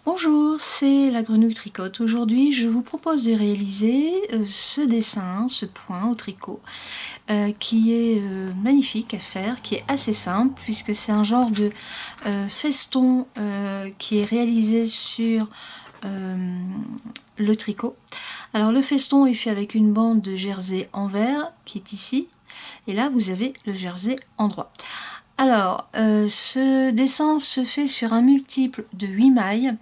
Bonjour, c'est la Grenouille Tricote. Aujourd'hui, je vous propose de réaliser ce dessin, ce point au tricot, qui est magnifique à faire, qui est assez simple, puisque c'est un genre de feston qui est réalisé sur le tricot. Alors le feston est fait avec une bande de jersey envers, qui est ici, et là vous avez le jersey endroit. Alors, ce dessin se fait sur un multiple de 8 mailles,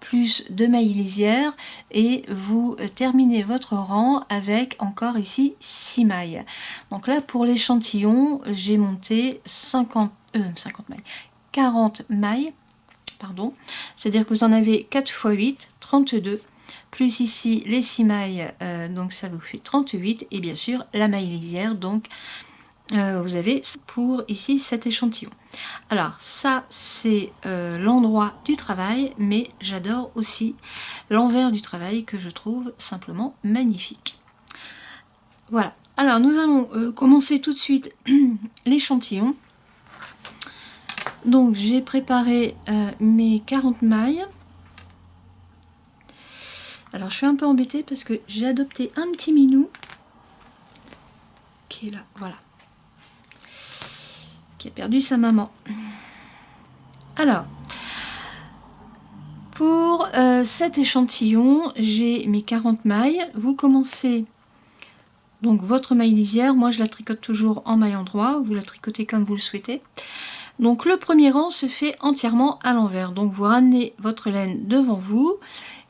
plus 2 mailles lisières, et vous terminez votre rang avec encore ici 6 mailles. Donc là, pour l'échantillon, j'ai monté 40 mailles, pardon. C'est-à-dire que vous en avez 4 x 8, 32, plus ici les 6 mailles, donc ça vous fait 38, et bien sûr la maille lisière, donc vous avez pour ici cet échantillon. Alors ça c'est l'endroit du travail, mais j'adore aussi l'envers du travail que je trouve simplement magnifique. Voilà, alors nous allons commencer tout de suite l'échantillon. Donc j'ai préparé mes 40 mailles. Alors je suis un peu embêtée parce que j'ai adopté un petit minou qui est là, voilà, qui a perdu sa maman. Alors, pour cet échantillon, j'ai mes 40 mailles. Vous commencez donc votre maille lisière. Moi, je la tricote toujours en maille endroit. Vous la tricotez comme vous le souhaitez. Donc, le premier rang se fait entièrement à l'envers. Donc, vous ramenez votre laine devant vous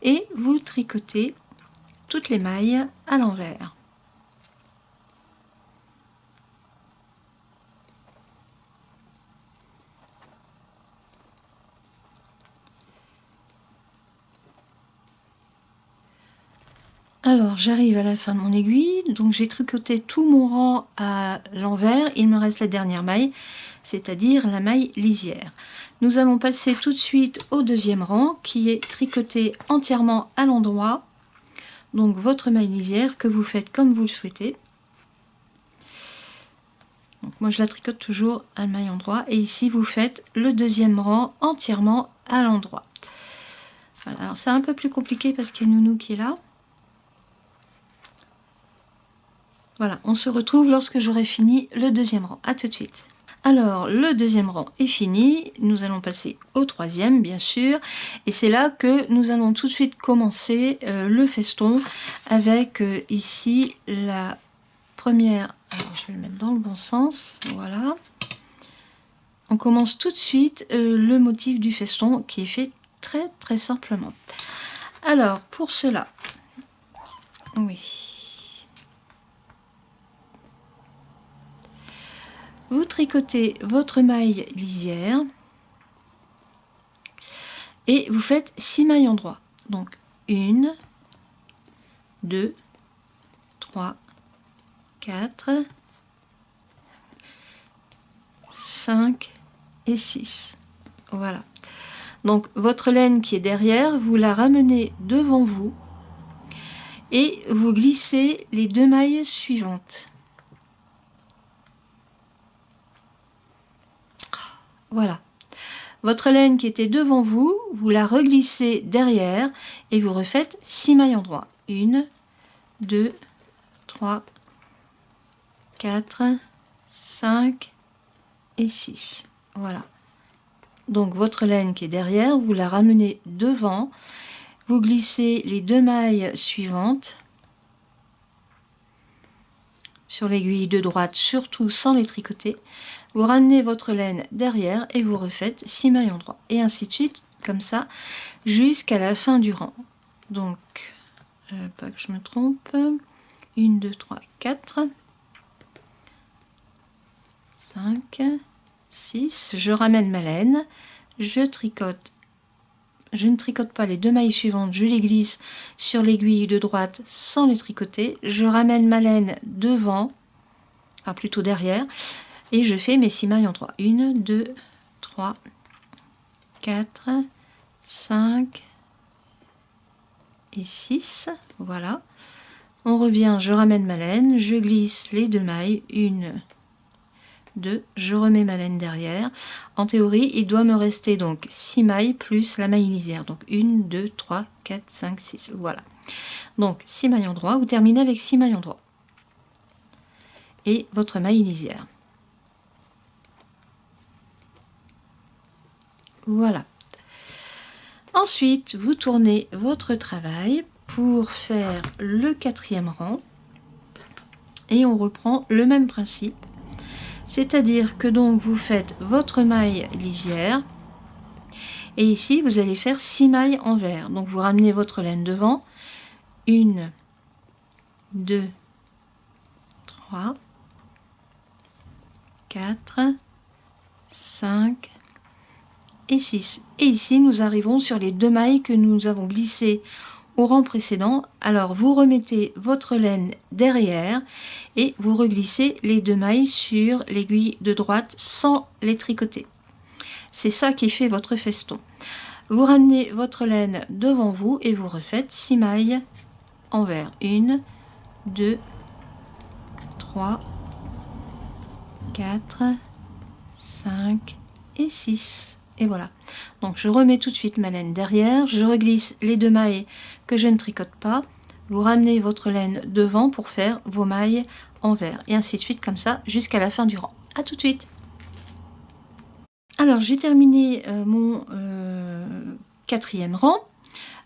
et vous tricotez toutes les mailles à l'envers. Alors j'arrive à la fin de mon aiguille, donc j'ai tricoté tout mon rang à l'envers, il me reste la dernière maille, c'est-à-dire la maille lisière. Nous allons passer tout de suite au deuxième rang qui est tricoté entièrement à l'endroit, donc votre maille lisière que vous faites comme vous le souhaitez. Donc moi je la tricote toujours à maille endroit, et ici vous faites le deuxième rang entièrement à l'endroit. Voilà, alors c'est un peu plus compliqué parce qu'il y a Nounou qui est là. Voilà, on se retrouve lorsque j'aurai fini le deuxième rang. A tout de suite. Alors, le deuxième rang est fini. Nous allons passer au troisième, bien sûr. Et c'est là que nous allons tout de suite commencer le feston avec ici la première... Alors, je vais le mettre dans le bon sens. Voilà. On commence tout de suite le motif du feston qui est fait très très simplement. Alors, pour cela... Oui... Vous tricotez votre maille lisière et vous faites 6 mailles endroit. Donc 1, 2, 3, 4, 5 et 6. Voilà. Donc votre laine qui est derrière, vous la ramenez devant vous et vous glissez les 2 mailles suivantes. Voilà. Votre laine qui était devant vous, vous la reglissez derrière et vous refaites 6 mailles endroit. 1, 2, 3, 4, 5 et 6. Voilà. Donc votre laine qui est derrière, vous la ramenez devant, vous glissez les 2 mailles suivantes sur l'aiguille de droite, surtout sans les tricoter. Vous ramenez votre laine derrière et vous refaites 6 mailles endroit. Et ainsi de suite, comme ça, jusqu'à la fin du rang. Donc, pas que je me trompe, 1, 2, 3, 4, 5, 6. Je ramène ma laine, je tricote. Je ne tricote pas les 2 mailles suivantes, je les glisse sur l'aiguille de droite sans les tricoter. Je ramène ma laine devant, enfin plutôt derrière, et je fais mes 6 mailles en 3. 1, 2, 3, 4, 5 et 6. Voilà. On revient, je ramène ma laine, je glisse les 2 mailles, 1, 2, je remets ma laine derrière. En théorie, il doit me rester donc 6 mailles plus la maille lisière. Donc 1, 2, 3, 4, 5, 6. Voilà. Donc 6 mailles en droit, vous terminez avec 6 mailles en droit. Et votre maille lisière. Voilà. Ensuite, vous tournez votre travail pour faire le 4e rang. Et on reprend le même principe. C'est-à-dire que donc vous faites votre maille lisière. Et ici, vous allez faire 6 mailles envers. Donc vous ramenez votre laine devant. 1, 2, 3, 4, 5 et 6. Et ici, nous arrivons sur les 2 mailles que nous avons glissées au rang précédent. Alors, vous remettez votre laine derrière et vous reglissez les 2 mailles sur l'aiguille de droite sans les tricoter. C'est ça qui fait votre feston. Vous ramenez votre laine devant vous et vous refaites 6 mailles envers. 1, 2, 3, 4, 5 et 6. Et voilà. Donc je remets tout de suite ma laine derrière, je reglisse les 2 mailles que je ne tricote pas. Vous ramenez votre laine devant pour faire vos mailles envers. Et ainsi de suite comme ça jusqu'à la fin du rang. A tout de suite. Alors j'ai terminé mon 4e rang.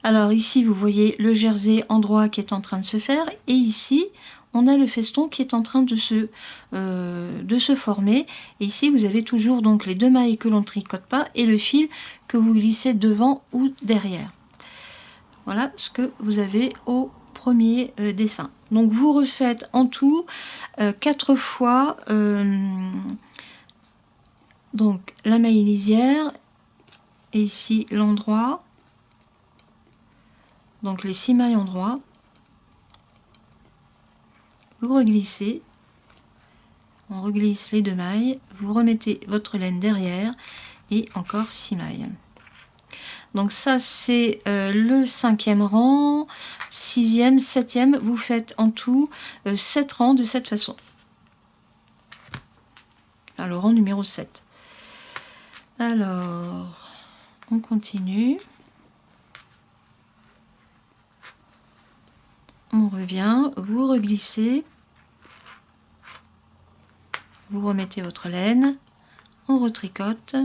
Alors ici vous voyez le jersey en droit qui est en train de se faire. Et ici on a le feston qui est en train de se former. Et ici, vous avez toujours donc les 2 mailles que l'on ne tricote pas et le fil que vous glissez devant ou derrière. Voilà ce que vous avez au premier dessin. Donc, vous refaites en tout 4 fois donc la maille lisière et ici l'endroit. Donc, les 6 mailles en droit. Vous reglissez, on reglisse les 2 mailles, vous remettez votre laine derrière et encore 6 mailles. Donc ça c'est le 5e rang, 6e, 7e, vous faites en tout 7 rangs de cette façon. Là, le rang numéro 7. Alors, on continue. On revient, vous reglissez. Vous remettez votre laine, on retricote.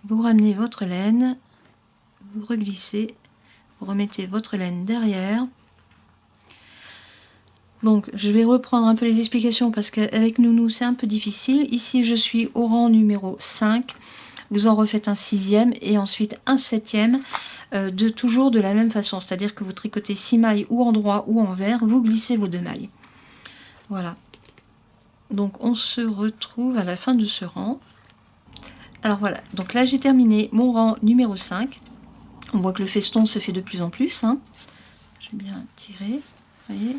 Vous ramenez votre laine, vous reglissez, vous remettez votre laine derrière. Donc je vais reprendre un peu les explications parce qu'avec Nounou c'est un peu difficile. Ici je suis au rang numéro 5. Vous en refaites un 6e et ensuite un 7e. Toujours de la même façon, c'est-à-dire que vous tricotez 6 mailles ou en droit ou envers, vous glissez vos 2 mailles. Voilà. Donc on se retrouve à la fin de ce rang. Alors voilà, donc là j'ai terminé mon rang numéro 5. On voit que le feston se fait de plus en plus. Hein. J'ai bien tiré, vous voyez.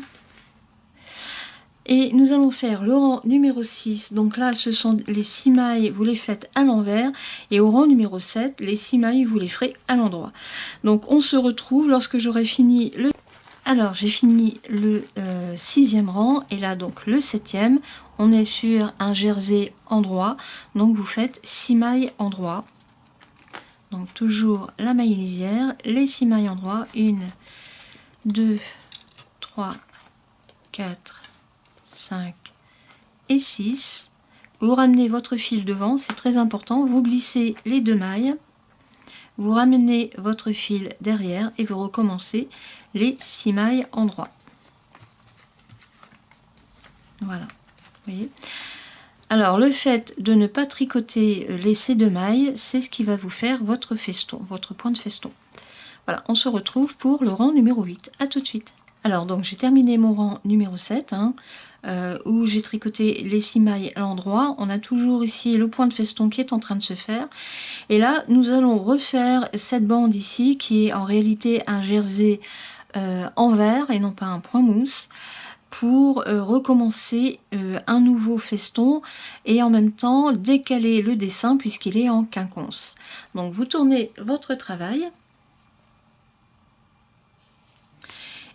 Et nous allons faire le rang numéro 6. Donc là, ce sont les 6 mailles, vous les faites à l'envers. Et au rang numéro 7, les 6 mailles, vous les ferez à l'endroit. Donc on se retrouve lorsque j'aurai fini le... Alors, j'ai fini le 6e rang. Et là, donc le 7e, on est sur un jersey en droit. Donc vous faites 6 mailles en droit. Donc toujours la maille lisière, les 6 mailles en droit. 1, 2, 3, 4... 5 et 6. Vous ramenez votre fil devant, c'est très important. Vous glissez les 2 mailles, vous ramenez votre fil derrière et vous recommencez les 6 mailles en droit. Voilà, vous voyez. Alors le fait de ne pas tricoter ces 2 mailles, c'est ce qui va vous faire votre feston, votre point de feston. Voilà, on se retrouve pour le rang numéro 8. À tout de suite. Alors donc j'ai terminé mon rang numéro 7, où j'ai tricoté les 6 mailles à l'endroit. On a toujours ici le point de feston qui est en train de se faire. Et là, nous allons refaire cette bande ici, qui est en réalité un jersey envers et non pas un point mousse, pour recommencer un nouveau feston et en même temps décaler le dessin puisqu'il est en quinconce. Donc vous tournez votre travail.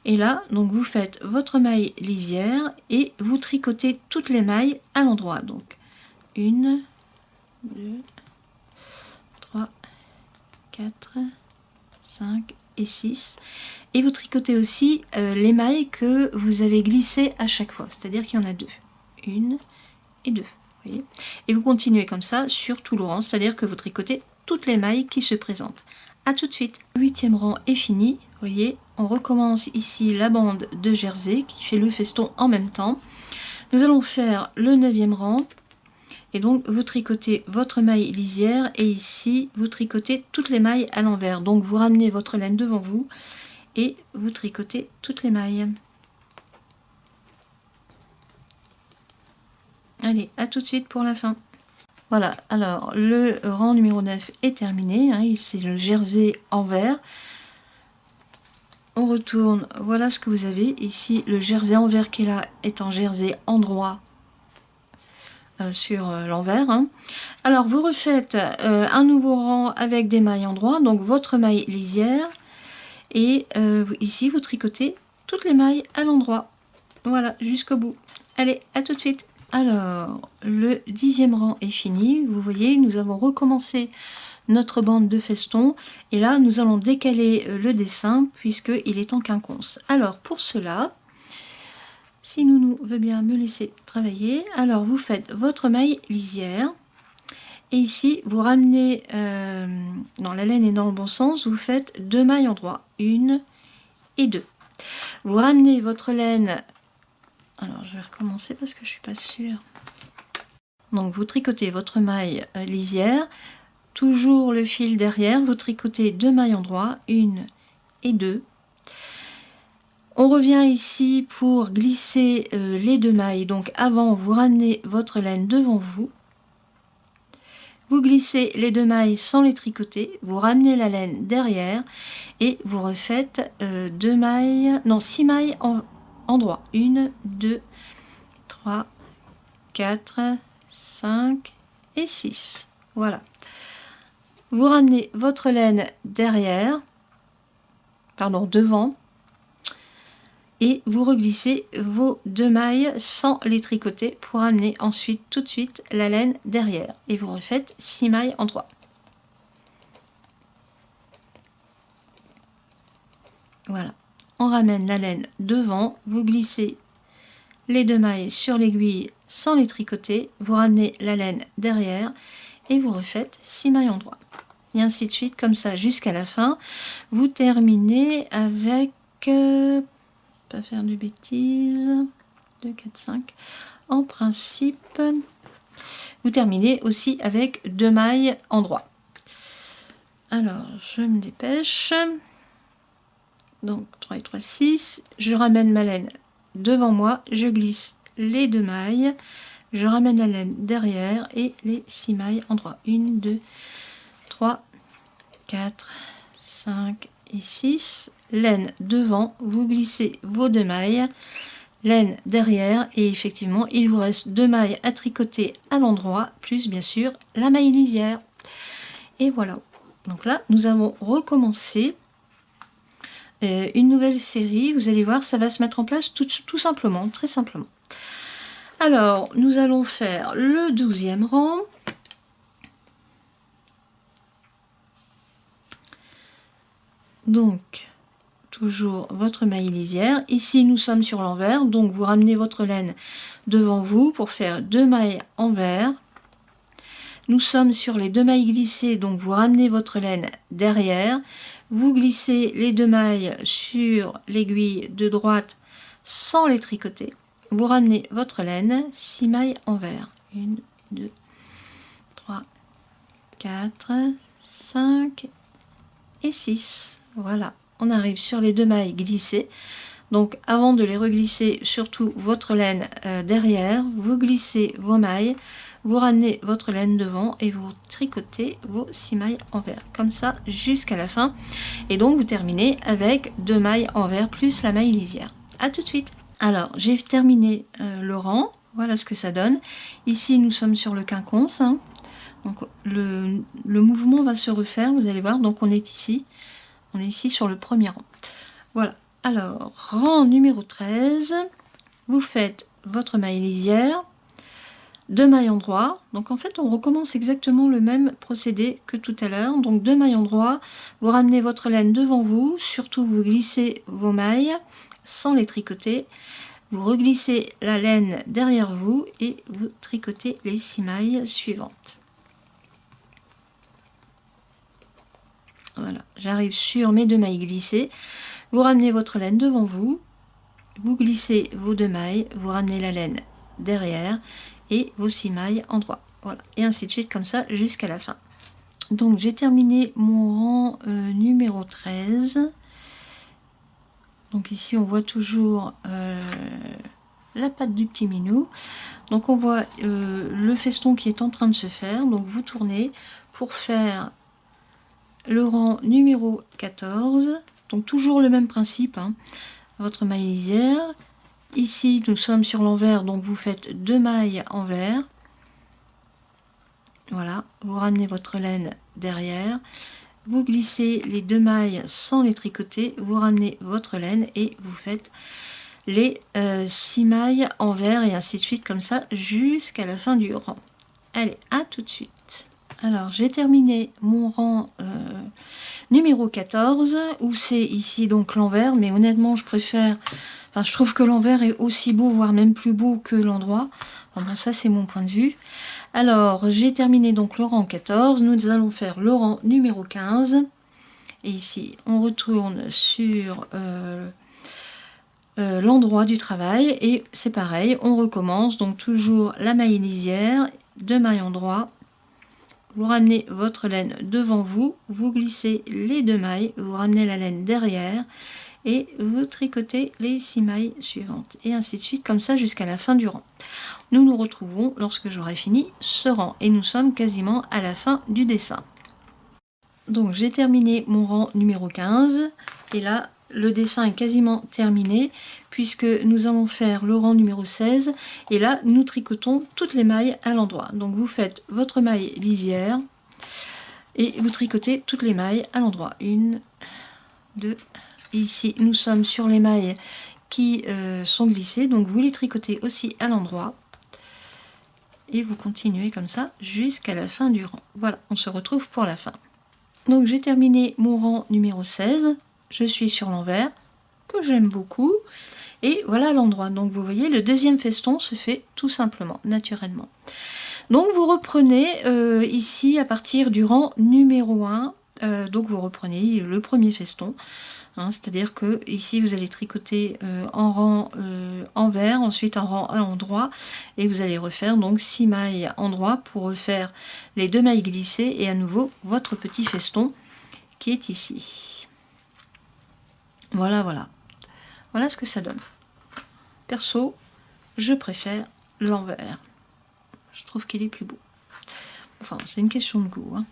Et là, donc vous faites votre maille lisière et vous tricotez toutes les mailles à l'endroit. Donc 1, 2, 3, 4, 5 et 6. Et vous tricotez aussi les mailles que vous avez glissées à chaque fois. C'est-à-dire qu'il y en a 2. 1 et 2. Voyez, et vous continuez comme ça sur tout le rang. C'est-à-dire que vous tricotez toutes les mailles qui se présentent. A tout de suite. Le 8e rang est fini. Vous voyez, on recommence ici la bande de jersey qui fait le feston en même temps. Nous allons faire le 9e rang. Et donc vous tricotez votre maille lisière et ici vous tricotez toutes les mailles à l'envers. Donc vous ramenez votre laine devant vous et vous tricotez toutes les mailles. Allez, à tout de suite pour la fin. Voilà, alors le rang numéro 9 est terminé, hein, c'est le jersey envers. On retourne, voilà ce que vous avez. Ici, le jersey envers qui est là est en jersey endroit sur l'envers. Hein. Alors, vous refaites un nouveau rang avec des mailles endroit, donc votre maille lisière. Et ici, vous tricotez toutes les mailles à l'endroit. Voilà, jusqu'au bout. Allez, à tout de suite. Alors, le 10e rang est fini. Vous voyez, nous avons recommencé notre bande de feston. Et là, nous allons décaler le dessin puisqu'il est en quinconce. Alors, pour cela, si Nounou veut bien me laisser travailler, alors vous faites votre maille lisière. Et ici, vous ramenez, dans la laine est dans le bon sens, vous faites 2 mailles endroit. 1 et 2. Vous ramenez votre laine. Alors, je vais recommencer parce que je suis pas sûre. Donc, vous tricotez votre maille lisière, toujours le fil derrière, vous tricotez 2 mailles endroit, 1 et 2. On revient ici pour glisser les 2 mailles. Donc, avant, vous ramenez votre laine devant vous. Vous glissez les 2 mailles sans les tricoter, vous ramenez la laine derrière et vous refaites 6 mailles endroit. 1, 2, 3, 4, 5 et 6. Voilà. Vous ramenez votre laine devant et vous reglissez vos 2 mailles sans les tricoter pour amener ensuite tout de suite la laine derrière. Et vous refaites 6 mailles endroit. Voilà. On ramène la laine devant, vous glissez les 2 mailles sur l'aiguille sans les tricoter, vous ramenez la laine derrière et vous refaites 6 mailles endroit. Et ainsi de suite, comme ça jusqu'à la fin. Vous terminez avec, pas faire de bêtises, 2, 4, 5. En principe, vous terminez aussi avec 2 mailles endroit. Alors, je me dépêche. Donc 3 et 3, 6. Je ramène ma laine devant moi, je glisse les 2 mailles, je ramène la laine derrière et les 6 mailles endroit. 1, 2, 3, 4, 5 et 6. Laine devant, vous glissez vos 2 mailles, laine derrière et effectivement il vous reste 2 mailles à tricoter à l'endroit, plus bien sûr la maille lisière. Et voilà. Donc là, nous avons recommencé une nouvelle série. Vous allez voir, ça va se mettre en place tout simplement, très simplement. Alors, nous allons faire le 12e rang. Donc, toujours votre maille lisière. Ici, nous sommes sur l'envers, donc vous ramenez votre laine devant vous pour faire 2 mailles envers. Nous sommes sur les 2 mailles glissées, donc vous ramenez votre laine derrière. Vous glissez les 2 mailles sur l'aiguille de droite sans les tricoter. Vous ramenez votre laine, 6 mailles envers. 1, 2, 3, 4, 5 et 6. Voilà, on arrive sur les 2 mailles glissées. Donc avant de les reglisser, surtout votre laine derrière, vous glissez vos mailles, vous ramenez votre laine devant et vous tricotez vos 6 mailles envers, comme ça jusqu'à la fin. Et donc vous terminez avec 2 mailles envers plus la maille lisière. A tout de suite. Alors j'ai terminé le rang, voilà ce que ça donne. Ici nous sommes sur le quinconce, hein. Donc le mouvement va se refaire, vous allez voir. Donc on est ici sur le premier rang. Voilà. Alors, rang numéro 13, vous faites votre maille lisière, 2 mailles endroits. Donc en fait, on recommence exactement le même procédé que tout à l'heure. Donc 2 mailles endroits, vous ramenez votre laine devant vous, surtout vous glissez vos mailles sans les tricoter. Vous reglissez la laine derrière vous et vous tricotez les 6 mailles suivantes. Voilà, j'arrive sur mes 2 mailles glissées. Vous ramenez votre laine devant vous, vous glissez vos 2 mailles, vous ramenez la laine derrière et vos 6 mailles endroits. Voilà, et ainsi de suite comme ça jusqu'à la fin. Donc j'ai terminé mon rang numéro 13. Donc ici on voit toujours la patte du petit minou. Donc on voit le feston qui est en train de se faire. Donc vous tournez pour faire le rang numéro 14. Donc toujours le même principe, hein. Votre maille lisière. Ici nous sommes sur l'envers, donc vous faites 2 mailles envers. Voilà, vous ramenez votre laine derrière. Vous glissez les 2 mailles sans les tricoter, vous ramenez votre laine et vous faites les 6 mailles envers et ainsi de suite comme ça jusqu'à la fin du rang. Allez, à tout de suite. Alors j'ai terminé mon rang numéro 14 où c'est ici donc l'envers, mais honnêtement je préfère, enfin je trouve que l'envers est aussi beau, voire même plus beau que l'endroit. Enfin, bon, ça c'est mon point de vue. Alors, j'ai terminé donc le rang 14. Nous allons faire le rang numéro 15. Et ici, on retourne sur l'endroit du travail. Et c'est pareil, on recommence. Donc, toujours la maille lisière, 2 mailles endroits. Vous ramenez votre laine devant vous. Vous glissez les 2 mailles. Vous ramenez la laine derrière. Et vous tricotez les 6 mailles suivantes. Et ainsi de suite, comme ça, jusqu'à la fin du rang. Nous nous retrouvons lorsque j'aurai fini ce rang. Et nous sommes quasiment à la fin du dessin. Donc j'ai terminé mon rang numéro 15. Et là, le dessin est quasiment terminé. Puisque nous allons faire le rang numéro 16. Et là, nous tricotons toutes les mailles à l'endroit. Donc vous faites votre maille lisière. Et vous tricotez toutes les mailles à l'endroit. 1, 2, ici, nous sommes sur les mailles qui sont glissées, donc vous les tricotez aussi à l'endroit. Et vous continuez comme ça jusqu'à la fin du rang. Voilà, on se retrouve pour la fin. Donc j'ai terminé mon rang numéro 16. Je suis sur l'envers, que j'aime beaucoup. Et voilà l'endroit. Donc vous voyez, le deuxième feston se fait tout simplement, naturellement. Donc vous reprenez ici à partir du rang numéro 1. Donc vous reprenez le premier feston. Hein, c'est-à-dire que ici vous allez tricoter en rang envers, ensuite en rang 1 endroit, et vous allez refaire donc 6 mailles endroit pour refaire les 2 mailles glissées et à nouveau votre petit feston qui est ici. Voilà, voilà. Voilà ce que ça donne. Perso, je préfère l'envers. Je trouve qu'il est plus beau. Enfin, c'est une question de goût, hein.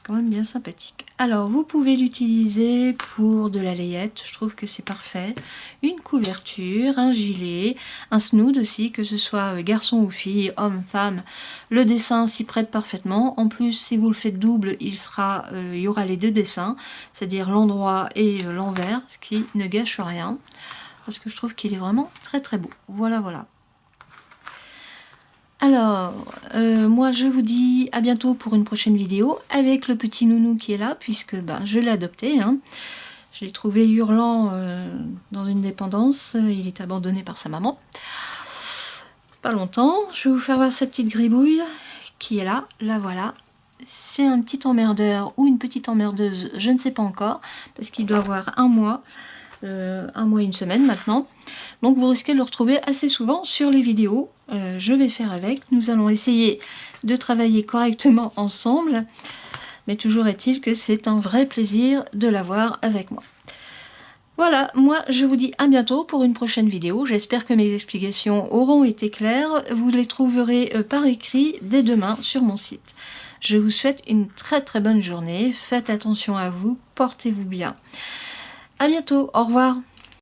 Quand même bien sympathique. Alors vous pouvez l'utiliser pour de la layette, je trouve que c'est parfait. Une couverture, un gilet, un snood aussi, que ce soit garçon ou fille, homme, femme, le dessin s'y prête parfaitement. En plus, si vous le faites double, il y aura les 2 dessins, c'est-à-dire l'endroit et l'envers, ce qui ne gâche rien, parce que je trouve qu'il est vraiment très très beau. Voilà, voilà. Alors, moi je vous dis à bientôt pour une prochaine vidéo avec le petit nounou qui est là, puisque je l'ai adopté. Hein. Je l'ai trouvé hurlant dans une dépendance, il est abandonné par sa maman. Pas longtemps, je vais vous faire voir sa petite gribouille qui est là, la voilà. C'est un petit emmerdeur ou une petite emmerdeuse, je ne sais pas encore, parce qu'il doit avoir 1 mois. 1 mois et 1 semaine maintenant. Donc vous risquez de le retrouver assez souvent sur les vidéos. Je vais faire avec. Nous allons essayer de travailler correctement ensemble. Mais toujours est-il que c'est un vrai plaisir de l'avoir avec moi. Voilà, moi je vous dis à bientôt pour une prochaine vidéo. J'espère que mes explications auront été claires. Vous les trouverez par écrit dès demain sur mon site. Je vous souhaite une très très bonne journée. Faites attention à vous, portez-vous bien. À bientôt, au revoir.